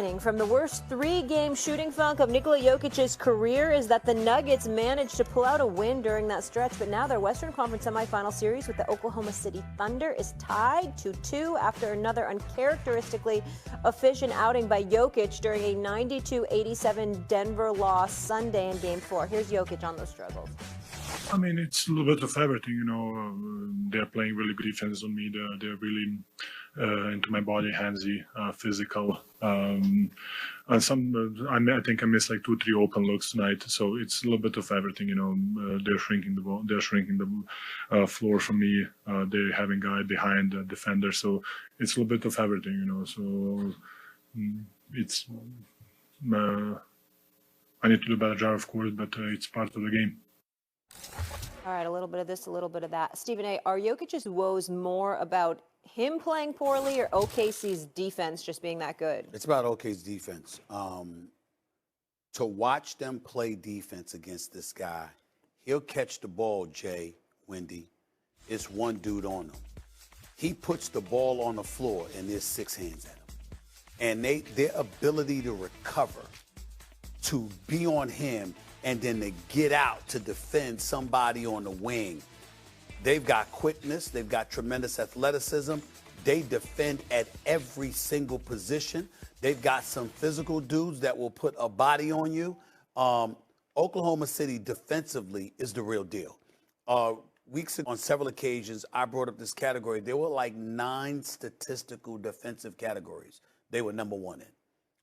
lining from the worst three-game shooting funk of Nikola Jokic's career is that the Nuggets managed to pull out a win during that stretch, but now their Western Conference semifinal series with the Oklahoma City Thunder is tied 2-2 after another uncharacteristically efficient outing by Jokic during a 92-87 Denver loss Sunday in Game 4. Here's Jokic on those struggles. I mean, it's a little bit of everything, they're playing really good defense on me. They're really into my body, handsy, physical. And I think I missed like 2-3 open looks tonight. So it's a little bit of everything, they're shrinking the ball, they're shrinking the floor for me. They're having guy behind the defender. So it's a little bit of everything, So it's I need to do a better job, of course, but it's part of the game. All right, a little bit of this, a little bit of that. Stephen A., are Jokic's woes more about him playing poorly or OKC's defense just being that good? It's about OKC's defense. To watch them play defense against this guy, he'll catch the ball, Jay, Wendy. It's one dude on him. He puts the ball on the floor, and there's 6 hands at him. And their ability to recover, to be on him, and then to get out to defend somebody on the wing. They've got quickness. They've got tremendous athleticism. They defend at every single position. They've got some physical dudes that will put a body on you. Oklahoma City defensively is the real deal. Weeks ago, on several occasions, I brought up this category. There were like 9 statistical defensive categories they were number 1 in.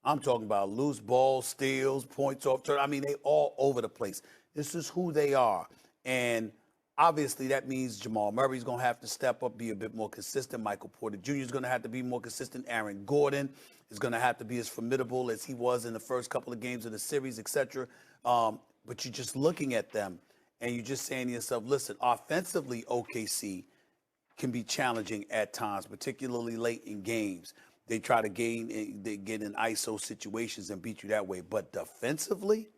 I'm talking about loose balls, steals, points off turn. I mean, they all over the place. This is who they are. And obviously that means Jamal Murray's going to have to step up, be a bit more consistent. Michael Porter Jr. is going to have to be more consistent. Aaron Gordon is going to have to be as formidable as he was in the first couple of games of the series, etc. But you're just looking at them and you're just saying to yourself, listen, offensively, OKC can be challenging at times, particularly late in games. They try to they get in ISO situations and beat you that way. But defensively,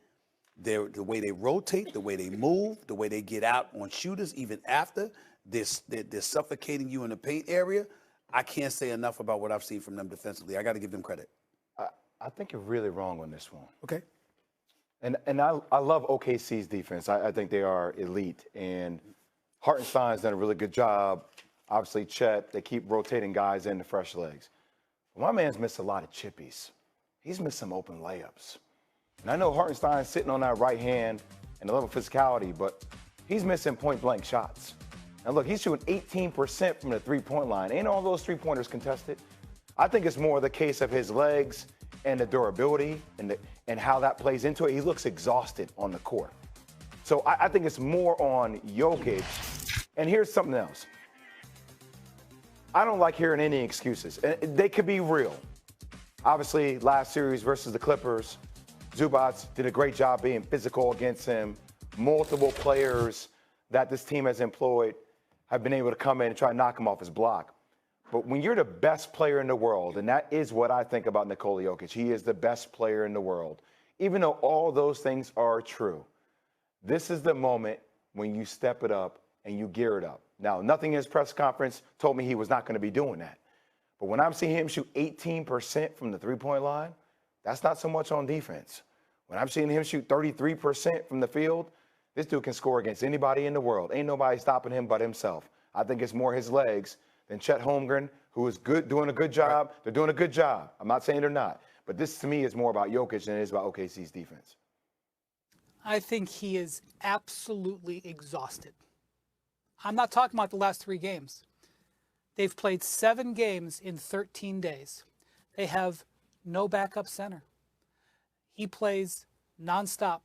the way they rotate, the way they move, the way they get out on shooters, even after they're suffocating you in the paint area. I can't say enough about what I've seen from them defensively. I got to give them credit. I think you're really wrong on this one. Okay. And I love OKC's defense. I think they are elite. And Hartenstein's done a really good job. Obviously, Chet, they keep rotating guys into fresh legs. My man's missed a lot of chippies. He's missed some open layups. And I know Hartenstein's sitting on that right hand and a level of physicality, but he's missing point-blank shots. Now, look, he's shooting 18% from the three-point line. Ain't all those three-pointers contested? I think it's more the case of his legs and the durability and how that plays into it. He looks exhausted on the court. So I think it's more on Jokic. And here's something else. I don't like hearing any excuses. They could be real. Obviously, last series versus the Clippers, Zubac did a great job being physical against him. Multiple players that this team has employed have been able to come in and try to knock him off his block. But when you're the best player in the world, and that is what I think about Nikola Jokic, he is the best player in the world. Even though all those things are true, this is the moment when you step it up and you gear it up. Now, nothing in his press conference told me he was not going to be doing that. But when I'm seeing him shoot 18% from the three-point line, that's not so much on defense. When I'm seeing him shoot 33% from the field, this dude can score against anybody in the world. Ain't nobody stopping him but himself. I think it's more his legs than Chet Holmgren, who is good, doing a good job. They're doing a good job. I'm not saying they're not. But this, to me, is more about Jokic than it is about OKC's defense. I think he is absolutely exhausted. I'm not talking about the last 3 games. They've played 7 games in 13 days. They have no backup center. He plays nonstop.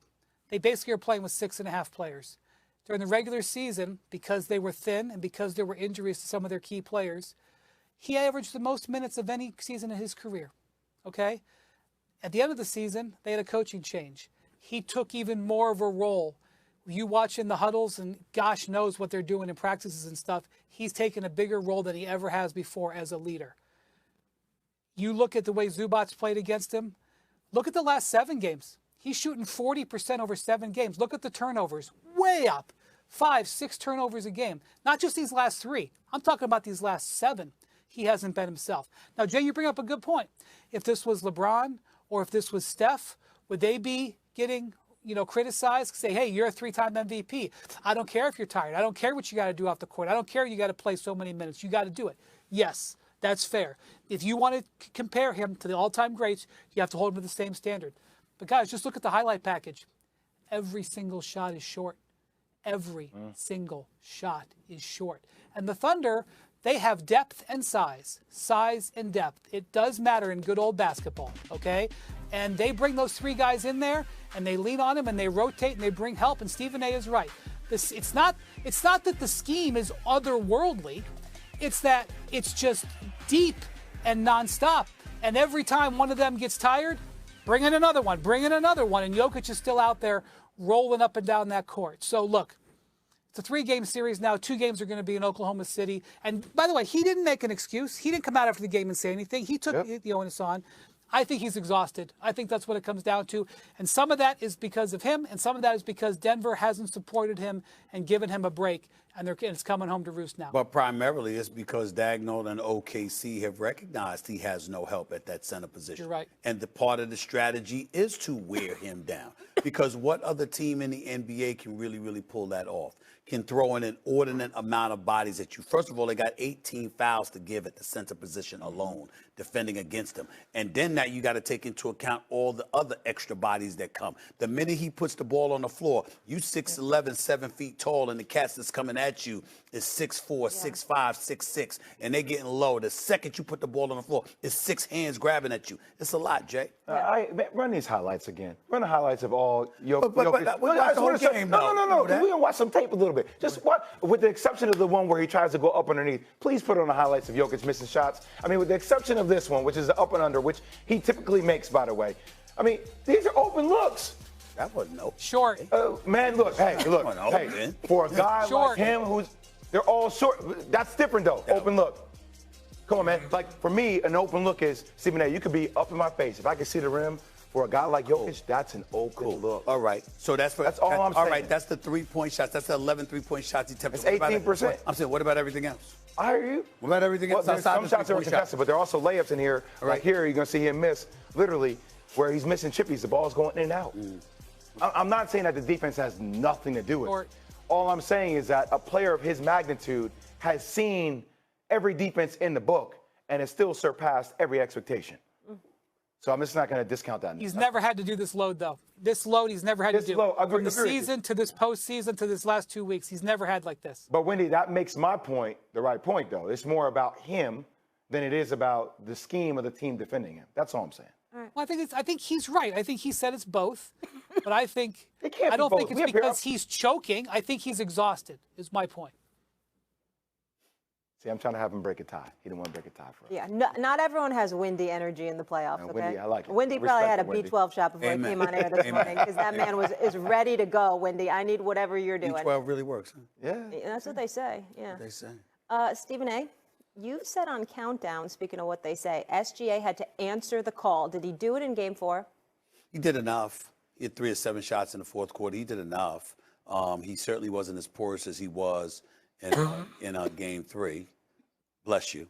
They basically are playing with 6.5 players. During the regular season, because they were thin and because there were injuries to some of their key players, he averaged the most minutes of any season in his career. Okay? At the end of the season, they had a coaching change. He took even more of a role. You watch in the huddles, and gosh knows what they're doing in practices and stuff. He's taken a bigger role than he ever has before as a leader. You look at the way Zubac played against him. Look at the last 7 games. He's shooting 40% over 7 games. Look at the turnovers. Way up. 5, 6 turnovers a game. Not just these last 3. I'm talking about these last 7. he hasn't been himself. Now, Jay, you bring up a good point. If this was LeBron or if this was Steph, would they be getting, criticized? Say, hey, you're a 3-time MVP. I don't care if you're tired. I don't care what you got to do off the court. I don't care you got to play so many minutes. You got to do it. Yes, that's fair. If you want to compare him to the all-time greats, you have to hold him to the same standard. But, guys, just look at the highlight package. Every single shot is short. Every single shot is short. And the Thunder, they have depth and size and depth. It does matter in good old basketball, okay? And they bring those 3 guys in there, and they lean on them, and they rotate, and they bring help. And Stephen A. is right. It's not that the scheme is otherworldly. It's that it's just deep and nonstop. And every time one of them gets tired, bring in another one. And Jokic is still out there rolling up and down that court. So, look, it's a 3-game series now. 2 games are going to be in Oklahoma City. And, by the way, he didn't make an excuse. He didn't come out after the game and say anything. He took the onus on. I think he's exhausted. I think that's what it comes down to. And some of that is because of him, and some of that is because Denver hasn't supported him and given him a break, and it's coming home to roost now. But primarily it's because Dagnall and OKC have recognized he has no help at that center position. You're right. And the part of the strategy is to wear him down. Because what other team in the NBA can really, really pull that off? Can throw in an inordinate amount of bodies at you. First of all, they got 18 fouls to give at the center position alone, defending against them. And then that you got to take into account all the other extra bodies that come. The minute he puts the ball on the floor, you 6'11", 7 feet tall, and the cats that's coming at you is 6'4", 6'5", 6'6", and they're getting low. The second you put the ball on the floor, it's 6 hands grabbing at you. It's a lot, Jay. Run these highlights again. Run the highlights of all your. But the whole game, no. We're gonna watch some tape a little bit. Just what, with the exception of the one where he tries to go up underneath. Please put on the highlights of Jokic missing shots. I mean, with the exception of this one, which is the up and under, which he typically makes, by the way. I mean, these are open looks. That wasn't open. Short. Man, look. For a guy like him, they're all short. That's different though. Open look. Come on, man. Like, for me, an open look is, Stephen A., you could be up in my face. If I can see the rim, for a guy like Jokic, that's an open look. All right. So that's all I'm saying. All right, that's the 3-point shots. That's the 11 3-point shots he attempted. It's 18%. I'm saying, what about everything else? I hear you. What about everything else? Some shots are contested, but there are also layups in here. Right. Like here, you're going to see him miss, literally, where he's missing chippies. The ball's going in and out. I'm not saying that the defense has nothing to do with it. All I'm saying is that a player of his magnitude has seen every defense in the book and has still surpassed every expectation. So I'm just not going to discount that. He's never had to do this load, though. This load he's never had to do. From the season to this postseason to this last 2 weeks, he's never had like this. But, Wendy, that makes my point the right point, though. It's more about him than it is about the scheme of the team defending him. That's all I'm saying. Well, I think he's right. I think he said it's both. But I think I don't think it's because he's choking. I think he's exhausted, is my point. See, I'm trying to have him break a tie. He didn't want to break a tie for us. Yeah, not everyone has Windy energy in the playoffs, okay? Windy, I like it. Windy probably had a B12 shot before he came on air this morning because that man is ready to go, Windy. I need whatever you're doing. B12 really works, huh? Yeah. That's what they say, yeah. What they say. Stephen A., you said on Countdown, speaking of what they say, SGA had to answer the call. Did he do it in Game 4? He did enough. He had 3 of 7 shots in the fourth quarter. He did enough. He certainly wasn't as porous as he was in Game 3. Bless you.